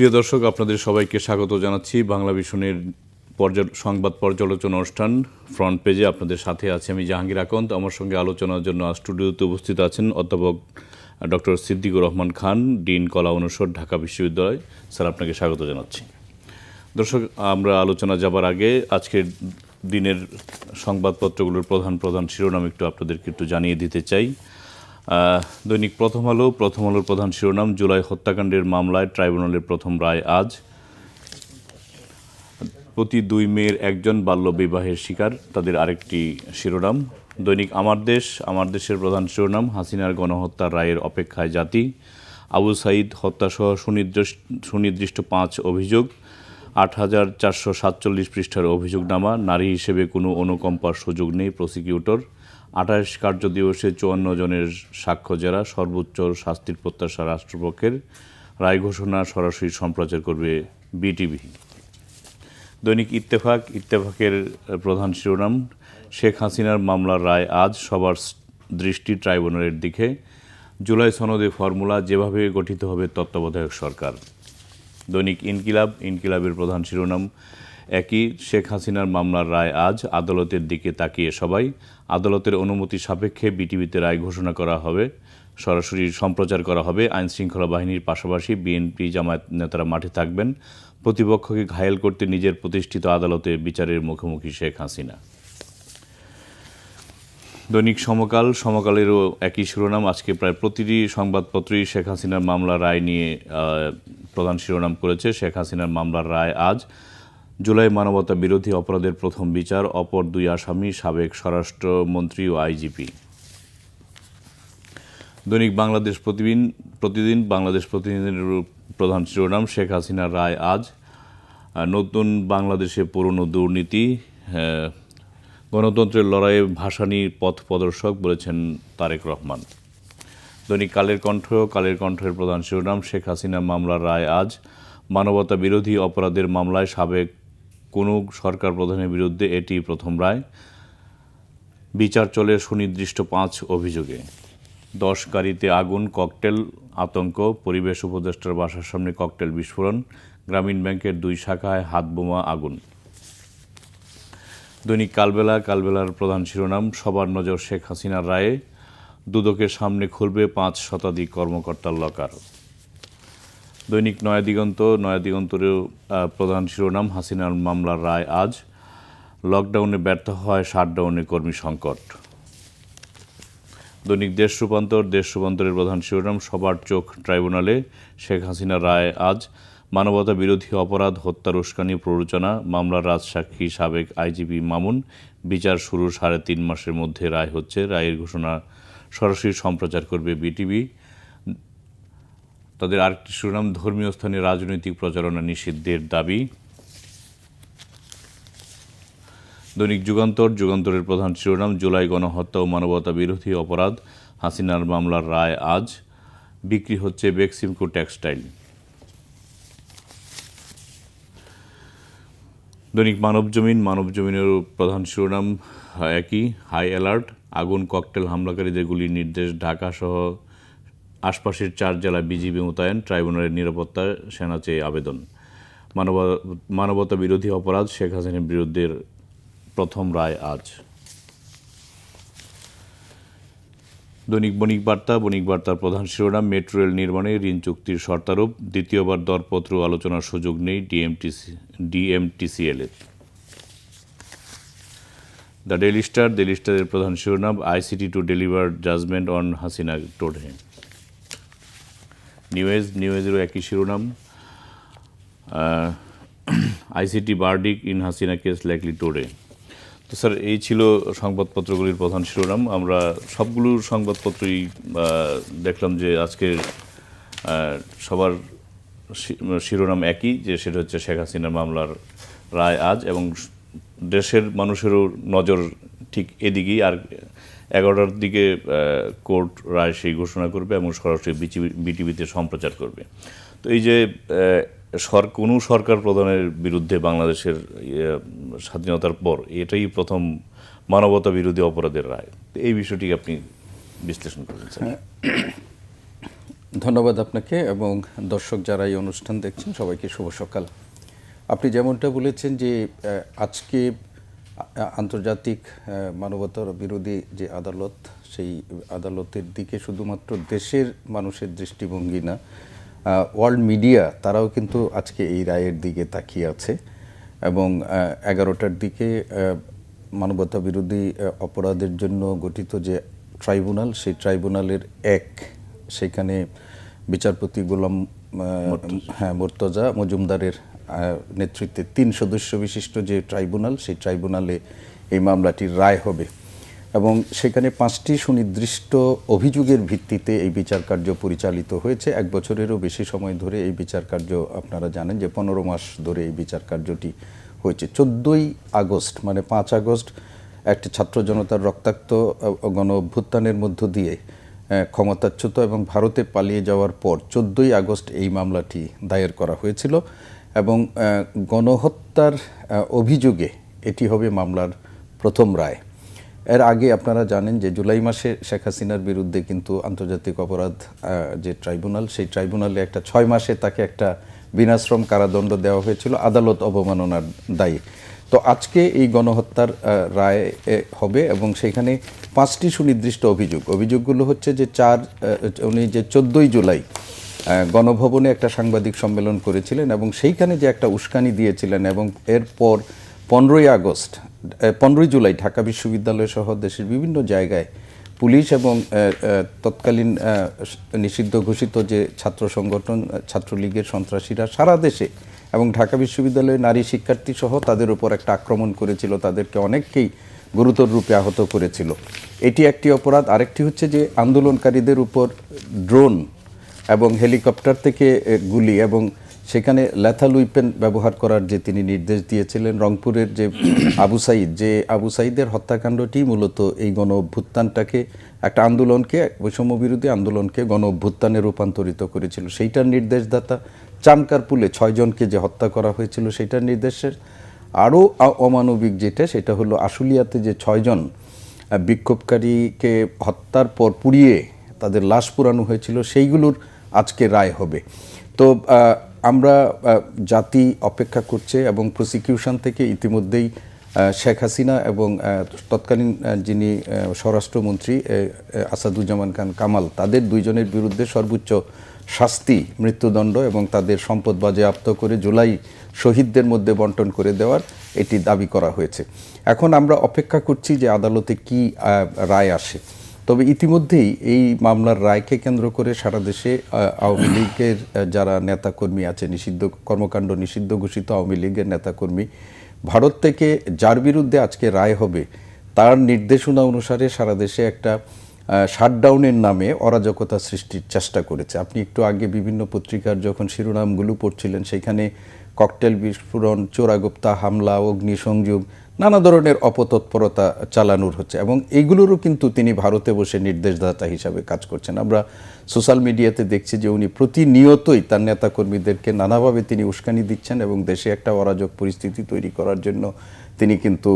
প্রিয় দর্শক, আপনাদের সবাইকে স্বাগত জানাচ্ছি বাংলা ভিশনের সংবাদ পর্যালোচনা অনুষ্ঠান ফ্রন্ট পেজে। আপনাদের সাথে আছি আমি জাহাঙ্গীর আকন্দ। আমার সঙ্গে আলোচনার জন্য স্টুডিওতে উপস্থিত আছেন অধ্যাপক ডক্টর সিদ্দিকুর রহমান খান, ডিন কলা অনুষদ, ঢাকা বিশ্ববিদ্যালয়। স্যার, আপনাকে স্বাগত জানাচ্ছি। দর্শক, আমরা আলোচনা যাবার আগে আজকের দিনের সংবাদপত্রগুলোর প্রধান শিরোনাম একটু আপনাদেরকে একটু জানিয়ে দিতে চাই। দৈনিক প্রথম আলোর প্রধান শিরোনাম, জুলাই হত্যাকাণ্ডের মামলায় ট্রাইব্যুনালের প্রথম রায় আজ। প্রতি 2 মেয়ের একজন বাল্যবিবাহের শিকার, তাদের আরেকটি শিরোনাম। দৈনিক আমার দেশের প্রধান শিরোনাম, হাসিনার গণহত্যার রায়ের অপেক্ষায় জাতি। আবু সাঈদ হত্যাসহ সুনির্দিষ্ট 5 অভিযোগ, 8,447 পৃষ্ঠার অভিযোগনামা। নারী হিসেবে কোনো অনুকম্পার সুযোগ নেই প্রসিকিউটর। 28 কার্যদিবসে 54 জনের সাক্ষ্য জেরা, সর্বোচ্চ শাস্তির প্রত্যাশা রাষ্ট্রপক্ষের। রায় ঘোষণা সরাসরি সম্প্রচার করবে বিটিভি। দৈনিক ইত্তেফাকের প্রধান শিরোনাম, শেখ হাসিনার মামলার রায় আজ, সবার দৃষ্টি ট্রাইব্যুনালের দিকে। জুলাই সনদে ফর্মুলা, যেভাবে গঠিত হবে তত্ত্বাবধায়ক সরকার। দৈনিক ইনকিলাবের প্রধান শিরোনাম একই, শেখ হাসিনার মামলার রায় আজ, আদালতের দিকে তাকিয়ে সবাই। আদালতের অনুমতি সাপেক্ষে বিটিভিতে রায় ঘোষণা করা হবে, সরাসরি সম্প্রচার করা হবে। আইনশৃঙ্খলা বাহিনীর পাশাপাশি বিএনপি জামায়াত নেতারা মাঠে থাকবেন। প্রতিপক্ষকে ঘায়েল করতে নিজের প্রতিষ্ঠিত আদালতে বিচারের মুখোমুখি শেখ হাসিনা। দৈনিক সমকালেরও একই শিরোনাম। আজকে প্রায় প্রতিটি সংবাদপত্রই শেখ হাসিনার মামলার রায় নিয়ে প্রধান শিরোনাম করেছে। শেখ হাসিনার মামলার রায় আজ, জুলাই মানবতা বিরোধী অপরাধের প্রথম বিচার, অপর 2 আসামি সাবেক স্বরাষ্ট্রমন্ত্রী ও আইজিপি। দৈনিক বাংলাদেশ প্রতিদিনের প্রধান শিরোনাম, শেখ হাসিনার রায় আজ, নতুন বাংলাদেশে পুরনো দুর্নীতি, গণতন্ত্রের লড়াইয়ে ভাসানী পথ প্রদর্শক বলেছেন তারেক রহমান। দৈনিক কালের কণ্ঠের প্রধান শিরোনাম, শেখ হাসিনা মামলার রায় আজ, মানবতা বিরোধী অপরাধের মামলায় সাবেক কোনো সরকার প্রধানের বিরুদ্ধে এটি প্রথম রায়। বিচার চলে সুনির্দিষ্ট 5 অভিযোগে। 10 গাড়িতে আগুন, ককটেল আতঙ্ক, পরিবেশ উপদেষ্টার বাসার সামনে ককটেল বিস্ফোরণ, গ্রামীণ ব্যাংকের 2 শাখায় হাতবোমা আগুন। দৈনিক কালবেলার প্রধান শিরোনাম, সবার নজর শেখ হাসিনার রায়ে, দুদকের সামনে খুলবে 5 শতাধিক কর্মকর্তার লকার। দৈনিক নয়াদিগন্তেরও প্রধান শিরোনাম, হাসিনার মামলার রায় আজ, লকডাউনে ব্যর্থ হয় শাটডাউনে কর্মী সংকট। দৈনিক দেশ রূপান্তরের প্রধান শিরোনাম, সবার চোখ ট্রাইব্যুনালে, শেখ হাসিনার রায় আজ, মানবতা বিরোধী অপরাধ, হত্যার উস্কানি প্ররোচনা, মামলার রাজসাক্ষী সাবেক আইজিপি মামুন। বিচার শুরু 3.5 মাসের মধ্যে রায় হচ্ছে, রায়ের ঘোষণা সরাসরি সম্প্রচার করবে বিটিভি। তাদের আরেকটি শিরোনাম, ধর্মীয় স্থানে রাজনৈতিক প্রচারণা নিষিদ্ধের দাবি। দৈনিক যুগান্তরের প্রধান শিরোনাম, জুলাই গণহত্যা ও মানবতা বিরোধী অপরাধ, হাসিনার মামলার রায় আজ, বিক্রি হচ্ছে বেক্সিমকো টেক্সটাইল। দৈনিক মানবজমিনের প্রধান শিরোনাম একই, হাই অ্যালার্ট, আগুন ককটেল হামলাকারীদের গুলির নির্দেশ, ঢাকা সহ আশপাশের 4 জেলায় বিজিবি মোতায়েন, ট্রাইব্যুনালের নিরাপত্তা সেনা চেয়ে আবেদন। মানবতা বিরোধী অপরাধ, শেখ হাসিনার বিরুদ্ধে প্রথম রায় আজ। দৈনিক বণিকবার্তার প্রধান শিরোনাম, মেট্রো রেল নির্মাণে ঋণ চুক্তির শর্তারোপ, দ্বিতীয়বার দরপত্র আলোচনার সুযোগ নেই ডিএমটিসিএল-এর। দ্য ডেইলি স্টারের প্রধান শিরোনাম, ICT to deliver judgement on Hasina today. নিউজেরও একই শিরোনাম, ICT verdict in Hasina case likely today. তো স্যার, এই ছিল সংবাদপত্রগুলির প্রধান শিরোনাম। আমরা সবগুলো সংবাদপত্রই দেখলাম যে আজকের সবার শিরোনাম একই, যে সেটা হচ্ছে শেখ হাসিনার মামলার রায় আজ, এবং দেশের মানুষেরও নজর ঠিক এদিকেই। আর 11টার দিকে কোর্ট রায় সেই ঘোষণা করবে এবং সরাসরি বিটিভিতে সম্প্রচার করবে। তো এই যে কোনো সরকার প্রধানের বিরুদ্ধে বাংলাদেশের স্বাধীনতার পর এটাই প্রথম মানবতা বিরোধী অপরাধের রায়, এই বিষয়টি আপনি বিশ্লেষণ করেন স্যার। ধন্যবাদ আপনাকে এবং দর্শক যারা এই অনুষ্ঠান দেখছেন সবাইকে শুভ সকাল। আপনি যেমনটা বলেছেন যে আজকে আন্তর্জাতিক মানবতার বিরোধী যে আদালত, সেই আদালতের দিকে শুধুমাত্র দেশের মানুষের দৃষ্টিভঙ্গি না, ওয়ার্ল্ড মিডিয়া তারাও কিন্তু আজকে এই রায়ের দিকে তাকিয়ে আছে এবং 11টার দিকে মানবতা বিরোধী অপরাধের জন্য গঠিত যে ট্রাইব্যুনাল, সেই ট্রাইব্যুনালের সেখানে বিচারপতি গোলাম মুর্তজা মজুমদারের নেতৃত্বে 3 সদস্য বিশিষ্ট যে ট্রাইব্যুনাল, সেই ট্রাইব্যুনালে এই মামলাটির রায় হবে এবং সেখানে 5টি সুনির্দিষ্ট অভিযোগের ভিত্তিতে এই বিচার কার্য পরিচালিত হয়েছে। 1 বছরেরও বেশি সময় ধরে এই বিচার কার্য, আপনারা জানেন যে 15 মাস ধরে এই বিচার কার্যটি হয়েছে। 14ই আগস্ট মানে 5 আগস্ট একটি ছাত্র জনতার রক্তাক্ত গণ অভ্যুত্থানের মধ্য দিয়ে ক্ষমতাচ্যুত এবং ভারতে পালিয়ে যাওয়ার পর 14ই আগস্ট এই মামলাটি দায়ের করা হয়েছিল এবং গণহত্যার অভিযোগে এটি হবে মামলার প্রথম রায়। এর আগে আপনারা জানেন যে জুলাই মাসে শেখ হাসিনার বিরুদ্ধে কিন্তু আন্তর্জাতিক অপরাধ যে ট্রাইব্যুনাল, সেই ট্রাইব্যুনালে একটা 6 মাসে তাকে একটা বিনাশ্রম কারাদণ্ড দেওয়া হয়েছিল আদালত অবমাননার দায়ে। তো আজকে এই গণহত্যার রায় হবে এবং সেখানে 5টি সুনির্দিষ্ট অভিযোগগুলো হচ্ছে যে উনি যে 14ই জুলাই গণভবনে একটা সাংবাদিক সম্মেলন করেছিলেন এবং সেইখানে যে একটা উস্কানি দিয়েছিলেন এবং এরপর 15ই জুলাই ঢাকা বিশ্ববিদ্যালয় সহ দেশের বিভিন্ন জায়গায় পুলিশ এবং তৎকালীন নিষিদ্ধ ঘোষিত যে ছাত্র সংগঠন ছাত্রলীগের সন্ত্রাসীরা সারা দেশে এবং ঢাকা বিশ্ববিদ্যালয়ের নারী শিক্ষার্থী সহ তাদের উপর একটা আক্রমণ করেছিল, তাদেরকে অনেককেই গুরুতর রূপে আহত করেছিল। এটি একটি অপরাধ। আরেকটি হচ্ছে যে আন্দোলনকারীদের উপর ড্রোন এবং হেলিকপ্টার থেকে গুলি এবং সেখানে ল্যাথাল উইপেন ব্যবহার করার যে তিনি নির্দেশ দিয়েছিলেন। রংপুরের যে আবু সাইদের হত্যাকাণ্ডটি মূলত এই গণ অভ্যুত্থানটাকে একটা আন্দোলনকে, বৈষম্য বিরোধী আন্দোলনকে গণ অভ্যুত্থানে রূপান্তরিত করেছিল। সেইটার নির্দেশদাতা চানকারপুলে 6 জনকে যে হত্যা করা হয়েছিল সেইটার নির্দেশের আরও অমানবিক সেটা হলো আশুলিয়াতে যে 6 জন বিক্ষোভকারীকে হত্যার পর পুড়িয়ে তাদের লাশ পোড়ানো হয়েছিল, সেইগুলোর আজকে রায় হবে। তো আমরা জাতি অপেক্ষা করছে এবং প্রসিকিউশন থেকে ইতিমধ্যেই শেখ হাসিনা এবং তৎকালীন যিনি স্বরাষ্ট্রমন্ত্রী আসাদুজ্জামান খান কামাল, তাদের 2 জনের বিরুদ্ধে সর্বোচ্চ শাস্তি মৃত্যুদণ্ড এবং তাদের সম্পদ বাজেয়াপ্ত করে জুলাই শহীদদের মধ্যে বন্টন করে দেওয়ার এটি দাবি করা হয়েছে। এখন আমরা অপেক্ষা করছি যে আদালতে কি রায় আসে। তবে ইতিমধ্যেই এই মামলার রায়কে কেন্দ্র করে সারা দেশে আওয়ামী লীগের যারা নেতাকর্মী আছে, কর্মকাণ্ড নিষিদ্ধ ঘোষিত আওয়ামী লীগের নেতাকর্মী ভারত থেকে যার বিরুদ্ধে আজকে রায় হবে তার নির্দেশনা অনুসারে সারা দেশে একটা শাটডাউনের নামে অরাজকতা সৃষ্টির চেষ্টা করেছে। আপনি একটু আগে বিভিন্ন পত্রিকার যখন শিরোনামগুলো পড়ছিলেন, সেখানে ককটেল বিস্ফোরণ, চোরাগোপ্তা হামলা, অগ্নিসংযোগ, নানা ধরনের অপতৎপরতা চালানোর হচ্ছে এবং এইগুলোরও কিন্তু তিনি ভারতে বসে নির্দেশদাতা হিসাবে কাজ করছেন। আমরা সোশ্যাল মিডিয়াতে দেখছি যে উনি প্রতিনিয়তই তার নেতাকর্মীদেরকে নানাভাবে তিনি উস্কানি দিচ্ছেন এবং দেশে একটা অরাজক পরিস্থিতি তৈরি করার জন্য তিনি কিন্তু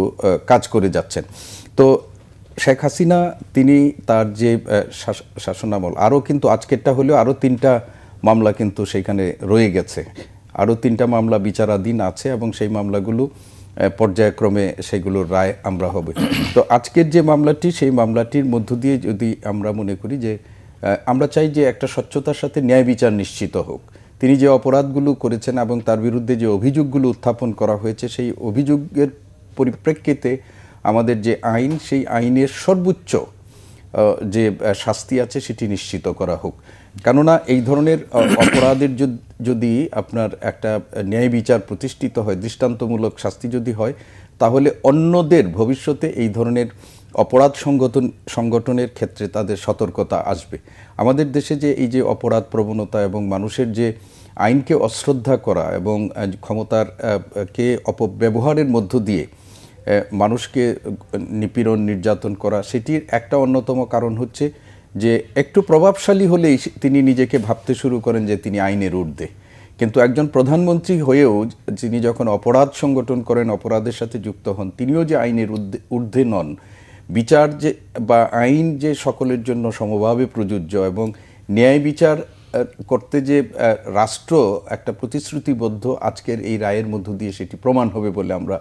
কাজ করে যাচ্ছেন। তো শেখ হাসিনা তিনি তার যে শাসনামল, আরও কিন্তু আজকেরটা হলেও আরও 3টা মামলা কিন্তু সেখানে রয়ে গেছে, আরও 3টা মামলা বিচারাধীন আছে এবং সেই মামলাগুলো পর্যায়ক্রমে সেগুলোর রায় আমরা হবে। তো আজকের যে মামলাটি, সেই মামলাটির মধ্য দিয়ে যদি আমরা মনে করি যে আমরা চাই যে একটা স্বচ্ছতার সাথে ন্যায় বিচার নিশ্চিত হোক। তিনি যে অপরাধগুলো করেছেন এবং তার বিরুদ্ধে যে অভিযোগগুলো উত্থাপন করা হয়েছে, সেই অভিযোগের পরিপ্রেক্ষিতে আমাদের যে আইন, সেই আইনের সর্বোচ্চ যে শাস্তি আছে সেটি নিশ্চিত করা হোক। কেননা এই ধরনের অপরাধের যদি আপনার একটা ন্যায় বিচার প্রতিষ্ঠিত হয়, দৃষ্টান্তমূলক শাস্তি যদি হয়, তাহলে অন্যদের ভবিষ্যতে এই ধরনের অপরাধ সংগঠনের ক্ষেত্রে তাদের সতর্কতা আসবে। আমাদের দেশে যে এই যে অপরাধ প্রবণতা এবং মানুষের যে আইনকে অশ্রদ্ধা করা এবং ক্ষমতার কে অপব্যবহারের মধ্য দিয়ে মানুষকে নিপীড়ন নির্যাতন করা, সেটির একটা অন্যতম কারণ হচ্ছে যে একটু প্রভাবশালী হলেই তিনি নিজেকে ভাবতে শুরু করেন যে তিনি আইনের ঊর্ধ্বে। কিন্তু একজন প্রধানমন্ত্রী হয়েও তিনি যখন অপরাধ সংগঠন করেন, অপরাধের সাথে যুক্ত হন, তিনিও যে আইনের ঊর্ধ্বে নন। বিচার যে বা আইন যে সকলের জন্য সমভাবে প্রযোজ্য এবং ন্যায় বিচার করতে যে রাষ্ট্র একটা প্রতিশ্রুতিবদ্ধ, আজকের এই রায়ের মধ্য দিয়ে সেটি প্রমাণ হবে বলে আমরা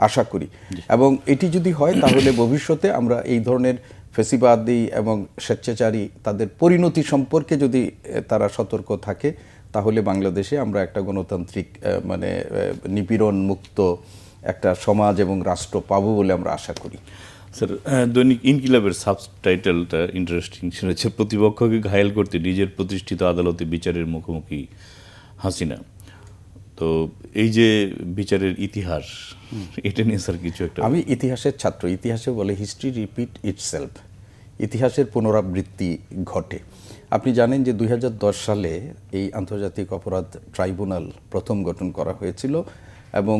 আশা করি। এবং এটি যদি হয় তাহলে ভবিষ্যতে আমরা এই ধরনের ফেসিবাদী এবং স্বেচ্ছাচারী তাদের পরিণতি সম্পর্কে যদি তারা সতর্ক থাকে, তাহলে বাংলাদেশে আমরা একটা গণতান্ত্রিক নিপীড়ন মুক্ত একটা সমাজ এবং রাষ্ট্র পাবো বলে আমরা আশা করি। স্যার, দৈনিক ইনকিলাবের সাবটাইটেলটা ইন্টারেস্টিং শুনেছে, প্রতিপক্ষকে ঘায়েল করতে নিজের প্রতিষ্ঠিত আদালতে বিচারের মুখোমুখি হাসিনা। তো এই যে বিচারের ইতিহাস, এটা নিয়ে স্যার কিছু একটা। আমি ইতিহাসের ছাত্র, ইতিহাসে বলে হিস্ট্রি রিপিট ইটসেলফ, ইতিহাসের পুনরাবৃত্তি ঘটে। আপনি জানেন যে 2010 সালে এই আন্তর্জাতিক অপরাধ ট্রাইব্যুনাল প্রথম গঠন করা হয়েছিল এবং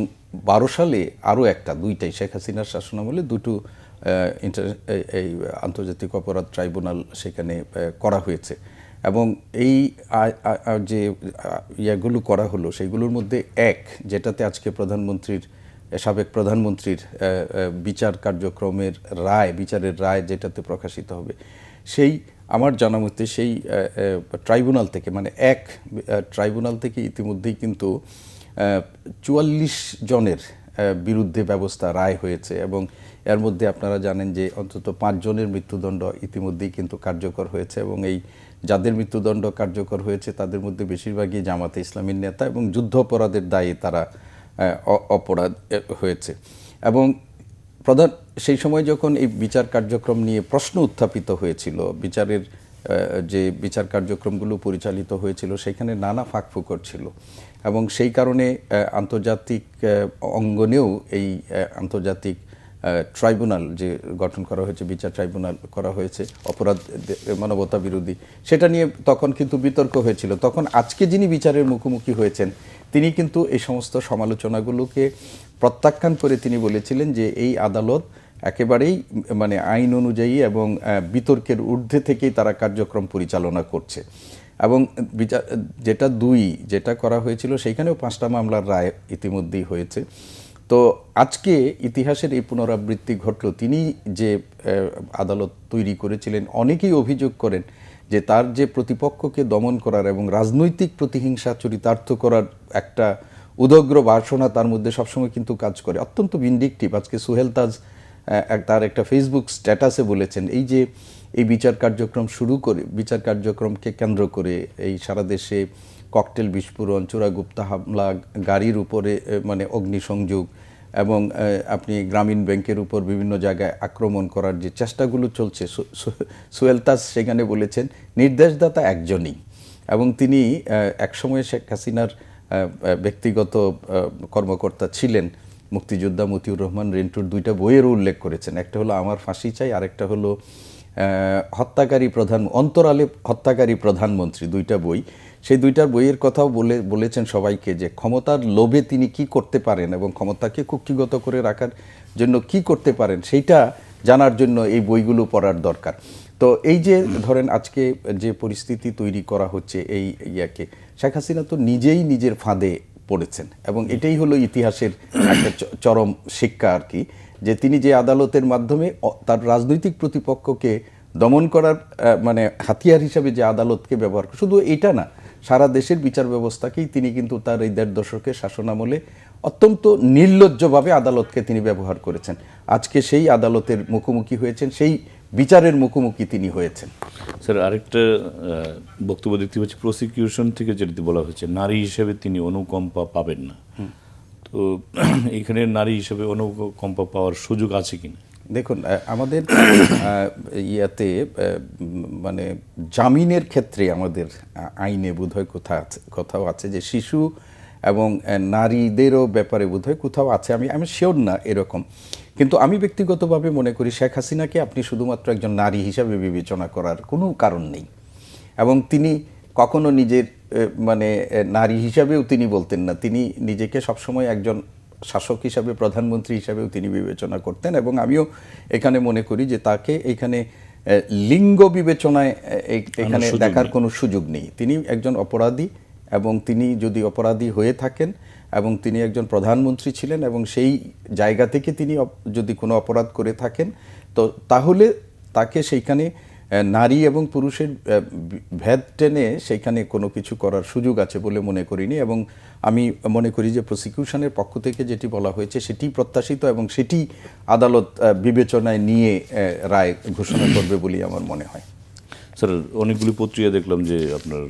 12 সালে আরও দুইটাই শেখ হাসিনার শাসনামলে দুটো এই আন্তর্জাতিক অপরাধ ট্রাইব্যুনাল সেখানে করা হয়েছে। এবং এই যে ইয়েগুলো করা হলো সেইগুলোর মধ্যে যেটাতে আজকে সাবেক প্রধানমন্ত্রীর বিচার কার্যক্রমের বিচারের রায় যেটাতে প্রকাশিত হবে, সেই আমার জানা মতে সেই ট্রাইব্যুনাল থেকে ট্রাইব্যুনাল থেকে ইতিমধ্যেই কিন্তু 44 জনের বিরুদ্ধে রায় হয়েছে এবং এর মধ্যে আপনারা জানেন যে অন্তত 5 জনের মৃত্যুদণ্ড ইতিমধ্যেই কিন্তু কার্যকর হয়েছে এবং এই যাদের মৃত্যুদণ্ড কার্যকর হয়েছে তাদের মধ্যে বেশিরভাগই জামাতে ইসলামীর নেতা এবং যুদ্ধ অপরাধের দায়ে তারা অপরাধ হয়েছে। এবং সেই সময় যখন এই বিচার কার্যক্রম নিয়ে প্রশ্ন উত্থাপিত হয়েছিল, যে বিচার কার্যক্রমগুলো পরিচালিত হয়েছিল সেখানে নানা ফাঁকফোকর ছিল এবং সেই কারণে আন্তর্জাতিক অঙ্গনেও এই আন্তর্জাতিক ট্রাইব্যুনাল যে গঠন করা হয়েছে, বিচার ট্রাইব্যুনাল করা হয়েছে অপরাধ মানবতা বিরোধী, সেটা নিয়ে তখন কিন্তু বিতর্ক হয়েছিল। তখন আজকে যিনি বিচারের মুখোমুখি হয়েছেন তিনি কিন্তু এই সমস্ত সমালোচনাগুলোকে প্রত্যাখ্যান করে তিনি বলেছিলেন যে এই আদালত একেবারেই আইন অনুযায়ী এবং বিতর্কের ঊর্ধ্বে থেকেই তারা কার্যক্রম পরিচালনা করছে। এবং যেটা করা হয়েছিল সেইখানেও 5টা মামলার রায় ইতিমধ্যেই হয়েছে। তো আজকে ইতিহাসের এই পুনরাবৃত্তি ঘটল। তিনি যে আদালত তৈরি করেছিলেন, অনেকেই অভিযোগ করেন যে তার যে প্রতিপক্ষকে দমন করার এবং রাজনৈতিক প্রতিহিংসা চরিতার্থ করার একটা উদগ্র বাসনা তার মধ্যে সবসময় কিন্তু কাজ করে, অত্যন্ত ভিন্ডিকটিভ। আজকে সোহেল তাজ তার একটা ফেসবুক স্ট্যাটাসে বলেছেন এই বিচার কার্যক্রমকে কেন্দ্র করে এই সারা দেশে ককটেল বিস্ফোরণ, চোরাগুপ্তা হামলা, গাড়ির উপরে অগ্নিসংযোগ এবং আপনি গ্রামীণ ব্যাংকের উপর বিভিন্ন জায়গায় আক্রমণ করার যে চেষ্টাগুলো চলছে, সোহেল তাজ সেখানে বলেছেন নির্দেশদাতা একজনই এবং তিনি একসময় শেখ হাসিনার ব্যক্তিগত কর্মকর্তা ছিলেন। মুক্তিযোদ্ধা মতিউর রহমান রেন্টুর 2টা বইয়েরও উল্লেখ করেছেন, একটা হলো আমার ফাঁসি চাই, আরেকটা হলো অন্তরালে হত্যাকারী প্রধানমন্ত্রী, 2টা বই। সেই 2টার বইয়ের কথাও বলেছেন সবাইকে যে ক্ষমতার লোভে তিনি কি করতে পারেন এবং ক্ষমতাকে কুক্ষিগত করে রাখার জন্য কি করতে পারেন সেইটা জানার জন্য এই বইগুলো পড়ার দরকার। তো এই যে ধরেন আজকে যে পরিস্থিতি তৈরি করা হচ্ছে এই শেখ হাসিনা তো নিজেই নিজের ফাঁদে পড়েছেন এবং এটাই হলো ইতিহাসের একটা চরম শিক্ষা আর কি, যে তিনি যে আদালতের মাধ্যমে তার রাজনৈতিক প্রতিপক্ষকে দমন করার হাতিয়ার হিসাবে যে আদালতকে ব্যবহার করে, শুধু এটা না, সারা দেশের বিচার ব্যবস্থাকেই তিনি কিন্তু তার এই 1.5 দশকের শাসনামলে অত্যন্ত নির্লজ্জভাবে আদালতকে তিনি ব্যবহার করেছেন। আজকে সেই আদালতের মুখোমুখি হয়েছেন, সেই বিচারের মুখোমুখি তিনি হয়েছেন। স্যার, আরেকটা বক্তব্য দেখতে পাচ্ছি প্রসিকিউশন থেকে যেটি বলা হয়েছে নারী হিসেবে তিনি অনুকম্পা পাবেন না। তো এখানে নারী হিসেবে অনুকম্পা পাওয়ার সুযোগ আছে কিনা? দেখুন, আমাদের জামিনের ক্ষেত্রে আমাদের আইনে বোধহয় কোথাও আছে যে শিশু এবং নারীদেরও ব্যাপারে বোধহয় কোথাও আছে, আমি শিওর না এরকম। কিন্তু আমি ব্যক্তিগতভাবে মনে করি শেখ হাসিনাকে আপনি শুধুমাত্র একজন নারী হিসাবে বিবেচনা করার কোনো কারণ নেই এবং তিনি কখনো নিজের নারী হিসাবেও তিনি বলতেন না। তিনি নিজেকে সবসময় একজন শাসক হিসাবে, প্রধানমন্ত্রী হিসাবেও তিনি বিবেচনা করতেন এবং আমিও এখানে মনে করি যে তাকে এখানে লিঙ্গ বিবেচনায় এখানে দেখার কোনো সুযোগ নেই। তিনি একজন অপরাধী এবং তিনি যদি অপরাধী হয়ে থাকেন এবং তিনি একজন প্রধানমন্ত্রী ছিলেন এবং সেই জায়গা থেকে তিনি যদি কোনো অপরাধ করে থাকেন তো তাহলে তাকে সেইখানে নারী এবং পুরুষের ভেদ টেনে সেখানে কোনো কিছু করার সুযোগ আছে বলে মনে করিনি, এবং আমি মনে করি যে প্রসিকিউশনের পক্ষ থেকে যেটি বলা হয়েছে সেটি প্রত্যাশিত এবং সেটি আদালত বিবেচনায় নিয়ে রায় ঘোষণা করবে বলেই আমার মনে হয়। স্যার, অনেকগুলি পত্রিকা দেখলাম যে আপনার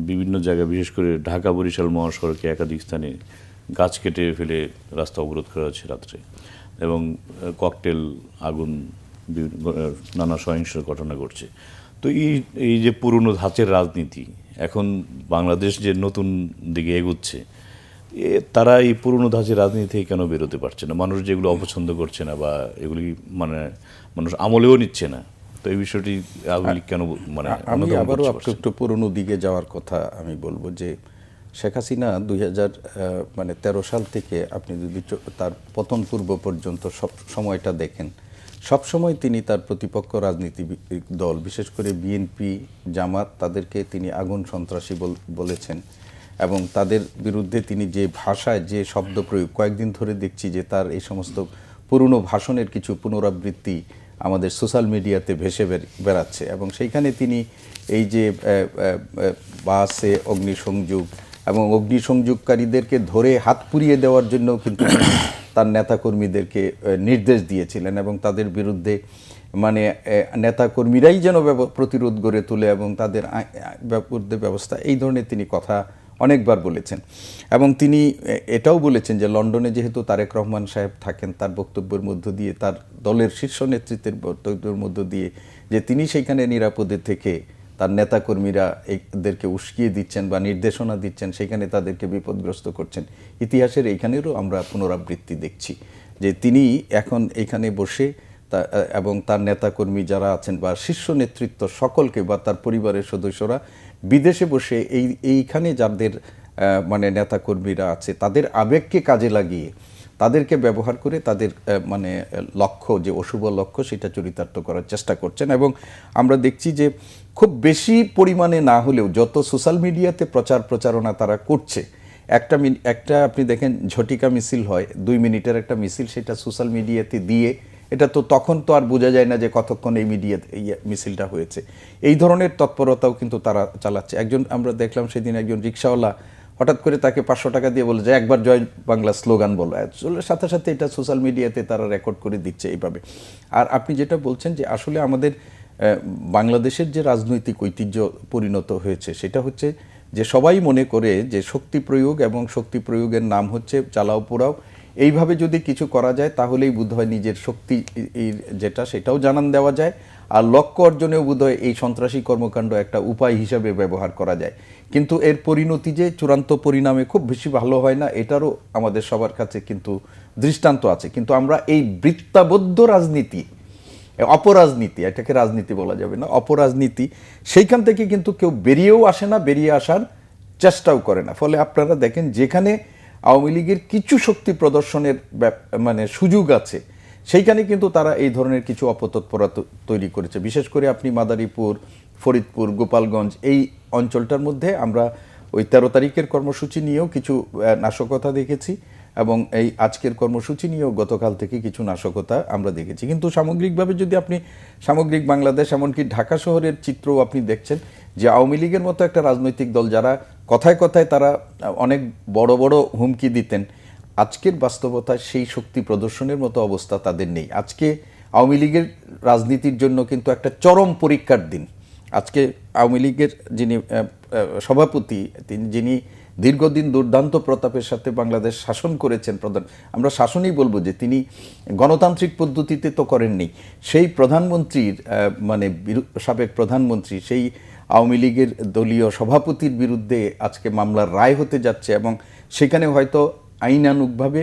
বিভিন্ন জায়গায়, বিশেষ করে ঢাকা বরিশাল মহাসড়কে একাধিক স্থানে গাছ কেটে ফেলে রাস্তা অবরোধ করা হচ্ছে রাত্রে, এবং ককটেল, আগুন, নানা সহিংস ঘটনা ঘটছে। তো এই যে পুরনো ধাঁচের রাজনীতি, এখন বাংলাদেশ যে নতুন দিকে এগোচ্ছে, তারা এই পুরনো ধাঁচের রাজনীতি থেকে কেন বেরোতে পারছে না? মানুষ যেগুলো অপছন্দ করছে না বা এগুলি মানে মানুষ আমলেও নিচ্ছে না, তো এই বিষয়টি আওয়ামী লীগ কেন মানে আমি আবারও একটু পুরনো দিকে যাওয়ার কথা আমি বলবো যে শেখ হাসিনা 2013 সাল থেকে আপনি যদি তার পতন পূর্ব পর্যন্ত সব সময়টা দেখেন, সব সময় তিনি তার প্রতিপক্ষ রাজনীতিক দল, বিশেষ করে বিএনপি, জামাত, তাদেরকে তিনি আগুন সন্ত্রাসী বলেছেন, এবং তাদের বিরুদ্ধে তিনি যে ভাষায় যে শব্দ প্রয়োগ, কয়েকদিন ধরে দেখছি যে তার এই সমস্ত পুরনো ভাষণের কিছু পুনরাবৃত্তি আমাদের সোশ্যাল মিডিয়াতে ভেসে বেড়াচ্ছে, এবং সেইখানে তিনি এই যে বাসে অগ্নিসংযোগ এবং অগ্নিসংযোগকারীদেরকে ধরে হাত পুড়িয়ে দেওয়ার জন্য কিন্তু তার নেতাকর্মীদেরকে নির্দেশ দিয়েছিলেন, এবং তাদের বিরুদ্ধে মানে নেতাকর্মীরাই যেন প্রতিরোধ গড়ে তোলে এবং তাদের বিরুদ্ধে ব্যবস্থা, এই ধরনের তিনি কথা অনেকবার বলেছেন। এবং তিনি এটাও বলেছেন যে লন্ডনে যেহেতু তারেক রহমান সাহেব থাকেন, তার বক্তব্যের মধ্য দিয়ে, তার দলের শীর্ষ নেতৃত্বের বক্তব্যের মধ্য দিয়ে, যে তিনি সেখানে নিরাপদে থেকে তার নেতাকর্মীরা এদেরকে উস্কিয়ে দিচ্ছেন বা নির্দেশনা দিচ্ছেন, সেখানে তাদেরকে বিপদগ্রস্ত করছেন। ইতিহাসের এইখানেরও আমরা পুনরাবৃত্তি দেখছি যে তিনি এখন এখানে বসে এবং তার নেতাকর্মী যারা আছেন বা শীর্ষ নেতৃত্ব সকলকে বা তার পরিবারের সদস্যরা বিদেশে বসে এইখানে যাদের মানে নেতাকর্মীরা আছে তাদের আবেগকে কাজে লাগিয়ে তাদেরকে ব্যবহার করে তাদের মানে লক্ষ্য, যে অশুভ লক্ষ্য, সেটা চরিতার্থ করার চেষ্টা করছেন। এবং আমরা দেখছি যে খুব বেশি পরিমাণে না হলেও যত সোশ্যাল মিডিয়াতে প্রচারণা তারা করছে, একটা আপনি দেখেন ঝটিকা মিছিল হয়, 2 মিনিটের একটা মিছিল, সেটা সোশ্যাল মিডিয়াতে দিয়ে, এটা তো তখন তো আর বোঝা যায় না যে কতক্ষণ এই মিছিলটা হয়েছে। এই ধরনের তৎপরতাও কিন্তু তারা চালাচ্ছে। আমরা দেখলাম সেদিন একজন রিক্সাওয়ালা হঠাৎ করে তাকে 500 টাকা দিয়ে বলে যে একবার জয় বাংলা স্লোগান বলো, সাথে সাথে এটা সোশ্যাল মিডিয়াতে তারা রেকর্ড করে দিচ্ছে এইভাবে। আর আপনি যেটা বলছেন যে আসলে আমাদের বাংলাদেশের যে রাজনৈতিক ঐতিহ্য পরিণত হয়েছে, সেটা হচ্ছে যে সবাই মনে করে যে শক্তি প্রয়োগ এবং শক্তি প্রয়োগের নাম হচ্ছে চালাও পোড়াও, এইভাবে যদি কিছু করা যায় তাহলেই বোধহয় নিজের শক্তি যেটা সেটাও জানান দেওয়া যায়, আর লক্ষ্য অর্জনেও বোধহয় এই সন্ত্রাসী কর্মকাণ্ড একটা উপায় হিসাবে ব্যবহার করা যায়। কিন্তু এর পরিণতি যে চূড়ান্ত পরিণামে খুব বেশি ভালো হয় না, এটারও আমাদের সবার কাছে কিন্তু দৃষ্টান্ত আছে। কিন্তু আমরা এই বৃত্তাবদ্ধ রাজনীতি, অপরাজনীতি, এটাকে রাজনীতি বলা যাবে না, অপরাজনীতি, সেইখান থেকে কিন্তু কেউ বেরিয়েও আসে না, বেরিয়ে আসার চেষ্টাও করে না। ফলে আপনারা দেখেন যেখানে আওয়ামী লীগের কিছু শক্তি প্রদর্শনের মানে সুযোগ আছে, সেইখানে কিন্তু তারা এই ধরনের কিছু অপতৎপরতা তৈরি করেছে। বিশেষ করে আপনি মাদারীপুর, ফরিদপুর, গোপালগঞ্জ এই অঞ্চলটার মধ্যে আমরা ওই 13 তারিখের কর্মসূচি নিয়েও কিছু নাশকতা দেখেছি, এবং এই আজকের কর্মসূচি নিয়েও গতকাল থেকে কিছু নাশকতা আমরা দেখেছি। কিন্তু সামগ্রিকভাবে যদি আপনি সামগ্রিক বাংলাদেশ, এমনকি ঢাকা শহরের চিত্রও আপনি দেখছেন যে আওয়ামী লীগের মতো একটা রাজনৈতিক দল যারা কথায় কথায় তারা অনেক বড় বড় হুমকি দিতেন, আজকের বাস্তবতায় সেই শক্তি প্রদর্শনের মতো অবস্থা তাদের নেই। আজকে আওয়ামী লীগের রাজনীতির জন্য কিন্তু একটা চরম পরীক্ষার দিন। আজকে আওয়ামী লীগের যিনি সভাপতি, যিনি দীর্ঘদিন দুর্দান্ত প্রতাপের সাথে বাংলাদেশ শাসন করেছেন, আমরা শাসনই বলবো, যে তিনি গণতান্ত্রিক পদ্ধতিতে তো করেননি, সেই প্রধানমন্ত্রীর মানে সাবেক প্রধানমন্ত্রী, সেই আওয়ামী লীগের দলীয় সভাপতির বিরুদ্ধে আজকে মামলার রায় হতে যাচ্ছে, এবং সেখানে হয়তো আইনানুগভাবে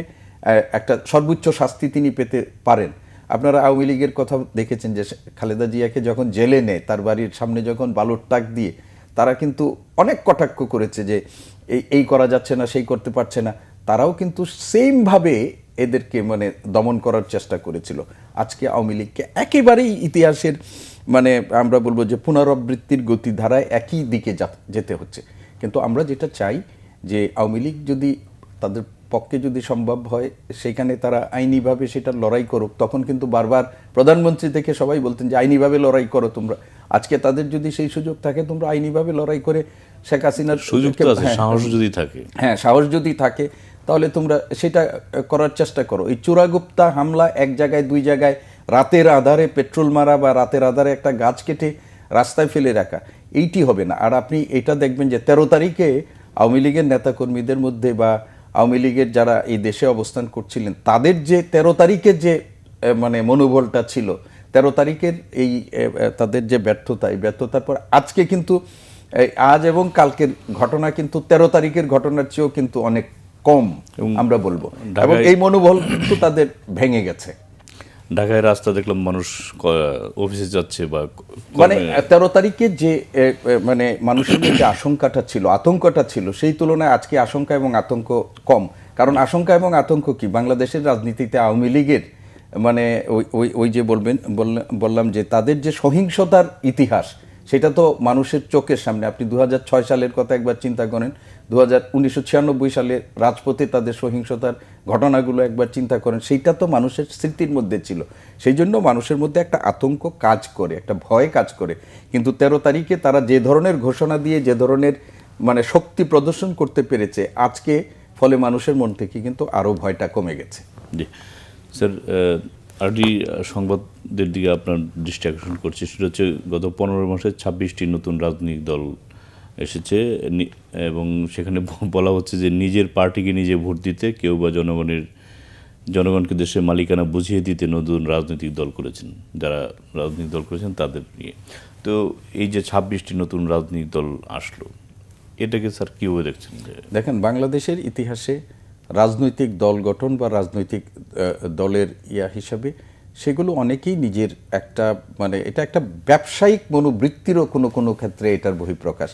একটা সর্বোচ্চ শাস্তি তিনি পেতে পারেন। আপনারা আওয়ামী লীগের কথা দেখেছেন যে খালেদা জিয়াকে যখন জেলে নেয়, তার বাড়ির সামনে যখন বালুর টাক দিয়ে তারা কিন্তু অনেক কটাক্ষ করেছে যে এই করা যাচ্ছে না, সেই করতে পারছে না, তারাও কিন্তু সেমভাবে এদেরকে মানে দমন করার চেষ্টা করেছিল। আজকে আওয়ামী লীগকে একেবারেই ইতিহাসের মানে আমরা বলবো যে পুনরাবৃত্তির গতিধারায় একই দিকে যেতে হচ্ছে। কিন্তু আমরা যেটা চাই যে আওয়ামী লীগ যদি তাদের পক্ষে যদি সম্ভব হয় সেখানে তারা আইনিভাবে সেটা লড়াই করুক। তখন কিন্তু বারবার প্রধানমন্ত্রী থেকে সবাই বলতেন যে আইনিভাবে লড়াই করো তোমরা, আজকে তাদের যদি সেই সুযোগ থাকে, তোমরা আইনিভাবে লড়াই করে শেখ হাসিনার সুযোগ তো আছে, সাহস যদি থাকে। হ্যাঁ, সাহস যদি থাকে তাহলে তোমরা সেটা করার চেষ্টা করো। এই চোরাগুপ্তা হামলা, এক জায়গায় দুই জায়গায় রাতের আধারে পেট্রোল মারা বা রাতের আধারে একটা গাছ কেটে রাস্তায় ফেলে রাখা, এইটি হবে না। আর আপনি এটা দেখবেন যে 13 তারিখে আওয়ামী লীগের নেতাকর্মীদের মধ্যে বা আওয়ামী লীগের যারা এই দেশে অবস্থান করছিলেন তাদের যে 13 তারিখের যে মানে মনোবলটা ছিল, 13 তারিখের এই তাদের যে ব্যর্থতা, এই ব্যর্থতার পর আজকে কিন্তু আজ এবং কালকের ঘটনা কিন্তু 13 তারিখের ঘটনার চেয়েও কিন্তু অনেক কম আমরা বলবো, এবং এই মনোবল কিন্তু তাদের ভেঙে গেছে। ঢাকায় রাস্তা দেখলাম মানুষ অফিসে যাচ্ছে বা মানে 13 তারিখে যে মানে মানুষের যে আশঙ্কাটা ছিল, আতঙ্কটা ছিল, সেই তুলনায় আজকে আশঙ্কা এবং আতঙ্ক কম। কারণ আশঙ্কা এবং আতঙ্ক কি, বাংলাদেশের রাজনীতিতে আওয়ামী লীগের মানে ওই যে বললাম যে তাদের যে সহিংসতার ইতিহাস, সেটা তো মানুষের চোখের সামনে। আপনি 2006 সালের কথা একবার চিন্তা করেন, 1996 সালে রাজপথে তাদের সহিংসতার ঘটনাগুলো একবার চিন্তা করেন, সেইটা তো মানুষের স্মৃতির মধ্যে ছিল। সেই জন্য মানুষের মধ্যে একটা আতঙ্ক কাজ করে, একটা ভয় কাজ করে। কিন্তু 13 তারিখে তারা যে ধরনের ঘোষণা দিয়ে যে ধরনের মানে শক্তি প্রদর্শন করতে পেরেছে আজকে, ফলে মানুষের মন থেকে কিন্তু আরও ভয়টা কমে গেছে। জি স্যার, আরডি সংবাদের দিকে আপনার দৃষ্টি আকর্ষণ করছি, সেটা হচ্ছে গত 15 মাসে 26টি নতুন রাজনৈতিক দল এসেছে এবং সেখানে বলা হচ্ছে যে নিজের পার্টিকে নিজে ভোট দিতে, কেউ বা জনগণকে দেশের মালিকানা বুঝিয়ে দিতে নতুন রাজনৈতিক দল করেছেন, যারা রাজনৈতিক দল করেছেন তাদের নিয়ে। তো এই যে 26টি নতুন রাজনৈতিক দল আসলো, এটাকে স্যার কীভাবে দেখছেন? দেখেন, বাংলাদেশের ইতিহাসে রাজনৈতিক দল গঠন বা রাজনৈতিক দলের হিসাবে সেগুলো অনেকেই নিজের একটা মানে এটা একটা ব্যবসায়িক মনোবৃত্তিরও কোনো ক্ষেত্রে এটার বহিঃপ্রকাশ।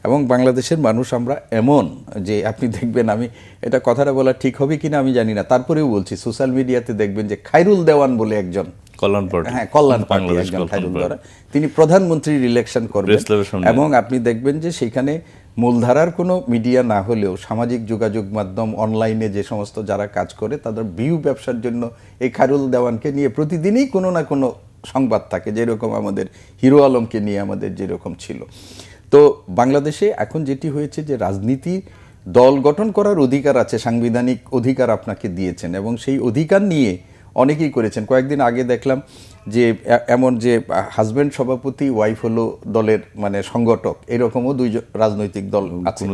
এবং বাংলাদেশের মানুষ আমরা এমন যে আপনি দেখবেন, আমি এটা কথাটা বলা ঠিক হবে কিনা আমি জানি না, তারপরেও বলছি, সোশ্যাল মিডিয়াতে দেখবেন যে খায়রুল দেওয়ান বলে একজন, কল্যাণ পার্টি, হ্যাঁ কল্যাণ পার্টি একজন খায়রুল দেওয়ান, তিনি প্রধানমন্ত্রীর ইলেকশন করবেন। এবং আপনি দেখবেন যে সেখানে মূলধারার কোনো মিডিয়া না হলেও সামাজিক যোগাযোগ মাধ্যম, অনলাইনে যে সমস্ত যারা কাজ করে, তাদের ভিউ ব্যবসার জন্য এই খায়রুল দেওয়ানকে নিয়ে প্রতিদিনই কোনো না কোনো সংবাদ থাকে, যেরকম আমাদের হিরো আলমকে নিয়ে আমাদের যেরকম ছিল। তো বাংলাদেশে এখন যেটি হয়েছে যে রাজনীতি দল গঠন করার অধিকার আছে, সাংবিধানিক অধিকার আপনাকে দিয়েছেন, এবং সেই অধিকার নিয়ে অনেকেই করেছেন। কয়েকদিন আগে দেখলাম যে এমন যে হাজব্যান্ড সভাপতি, ওয়াইফ হলো দলের মানে সংগঠক, এরকমও দুই রাজনৈতিক দল আছে।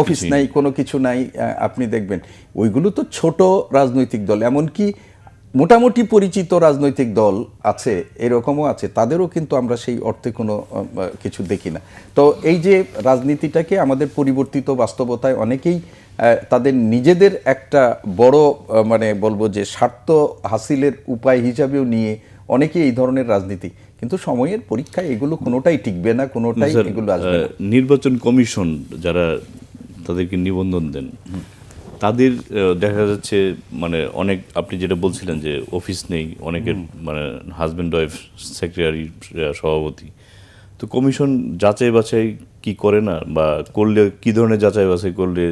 অফিস নাই, কোনো কিছু নাই। আপনি দেখবেন ওইগুলো তো ছোট রাজনৈতিক দল, এমনকি মোটামুটি পরিচিত রাজনৈতিক দল আছে, এরকমও আছে, তাদেরও কিন্তু আমরা সেই অর্থে কোনো কিছু দেখি না। তো এই যে রাজনীতিটাকে আমাদের পরিবর্তিত বাস্তবতায় অনেকেই তাদের নিজেদের একটা বড় মানে বলবো যে স্বার্থ হাসিলের উপায় হিসাবেও নিয়ে অনেকেই এই ধরনের রাজনীতি, কিন্তু সময়ের পরীক্ষায় এগুলো কোনোটাই টিকবে না, কোনোটাই এগুলো আসবে না। নির্বাচন কমিশন যারা তাদেরকে নিবন্ধন দেন, তাদের দেখা যাচ্ছে মানে অনেক, আপনি যেটা বলছিলেন যে অফিস নেই অনেকের, মানে হাজব্যান্ড ওয়াইফ, সেক্রেটারি, সভাপতি, তো কমিশন যাচাই বাছাই কি করে না, বা করলে কি ধরনের যাচাই বাছাই করলে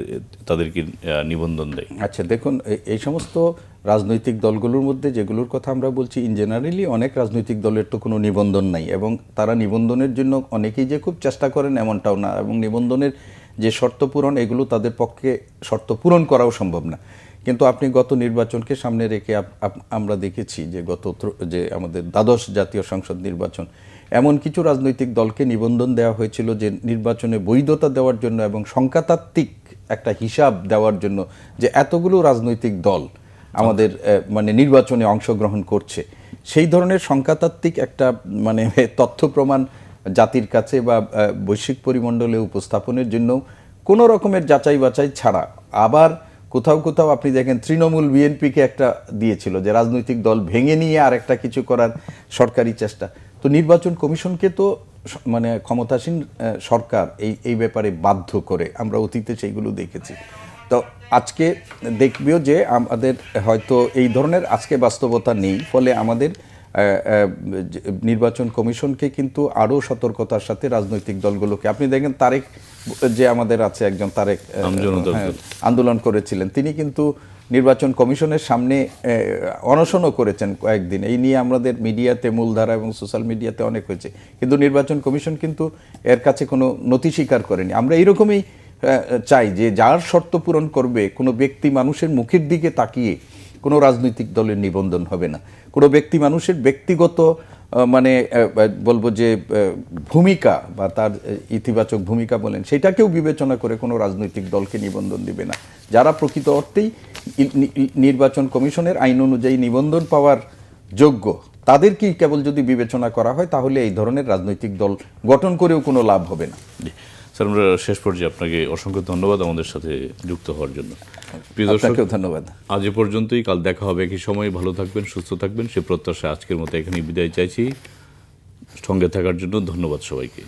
তাদেরকে নিবন্ধন দেয়? আচ্ছা দেখুন, এই সমস্ত রাজনৈতিক দলগুলোর মধ্যে যেগুলোর কথা আমরা বলছি, ইন জেনারেলি অনেক রাজনৈতিক দলের তো কোনো নিবন্ধন নাই, এবং তারা নিবন্ধনের জন্য অনেকেই যে খুব চেষ্টা করেন এমনটাও না, এবং নিবন্ধনের যে শর্ত পূরণ, এগুলো তাদের পক্ষে শর্ত পূরণ করাও সম্ভব না। কিন্তু আপনি গত নির্বাচনকে সামনে রেখে আমরা দেখেছি যে যে আমাদের দ্বাদশ জাতীয় সংসদ নির্বাচন, এমন কিছু রাজনৈতিক দলকে নিবন্ধন দেওয়া হয়েছিল যে নির্বাচনে বৈধতা দেওয়ার জন্য এবং সংখ্যাতাত্ত্বিক একটা হিসাব দেওয়ার জন্য, যে এতগুলো রাজনৈতিক দল আমাদের মানে নির্বাচনে অংশগ্রহণ করছে, সেই ধরনের সংখ্যাতাত্ত্বিক একটা মানে তথ্য প্রমাণ জাতির কাছে বা বৈশ্বিক পরিমণ্ডলে উপস্থাপনের জন্য কোনো রকমের যাচাই বাছাই ছাড়া। আবার কোথাও কোথাও আপনি দেখেন তৃণমূল বিএনপিকে একটা দিয়েছিল, যে রাজনৈতিক দল ভেঙে নিয়ে আর একটা কিছু করার সরকারি চেষ্টা। তো নির্বাচন কমিশনকে তো মানে ক্ষমতাসীন সরকার এই ব্যাপারে বাধ্য করে, আমরা অতীতে সেইগুলো দেখেছি। তো আজকে দেখবেও যে আমাদের হয়তো এই ধরনের আজকে বাস্তবতা নেই, ফলে আমাদের নির্বাচন কমিশনকে কিন্তু আরও সতর্কতার সাথে রাজনৈতিক দলগুলোকে, আপনি দেখেন তারেক যে আমাদের আছে একজন, তারেক আন্দোলন করেছিলেন, তিনি কিন্তু নির্বাচন কমিশনের সামনে অনশনও করেছেন কয়েকদিন। এই নিয়ে আমাদের মিডিয়াতে, মূলধারা এবং সোশ্যাল মিডিয়াতে অনেক হয়েছে, কিন্তু নির্বাচন কমিশন কিন্তু এর কাছে কোনো নথি স্বীকার করেনি। আমরা এরকমই চাই যে যার শর্ত পূরণ করবে, কোনো ব্যক্তি মানুষের মুখের দিকে তাকিয়ে কোনো রাজনৈতিক দলের নিবন্ধন হবে না। কোনো ব্যক্তি মানুষের ব্যক্তিগত মানে বলবো যে ভূমিকা বা তার ইতিবাচক ভূমিকা বলেন, সেটাকেও বিবেচনা করে কোনো রাজনৈতিক দলকে নিবন্ধন দিবে না। যারা প্রকৃত অর্থেই নির্বাচন কমিশনের আইন অনুযায়ী নিবন্ধন পাওয়ার যোগ্য, তাদেরকেই কেবল যদি বিবেচনা করা হয়, তাহলে এই ধরনের রাজনৈতিক দল গঠন করেও কোনো লাভ হবে না। স্যার, আমরা শেষ পর্যায়ে আপনাকে অসংখ্য ধন্যবাদ আমাদের সাথে যুক্ত হওয়ার জন্য। আপনাকেও ধন্যবাদ। আজ এ পর্যন্তই। কাল দেখা হবে একই সময়। ভালো থাকবেন, সুস্থ থাকবেন, সে প্রত্যাশা আজকের মতো এখানে বিদায় চাইছি। সঙ্গে থাকার জন্য ধন্যবাদ সবাইকে।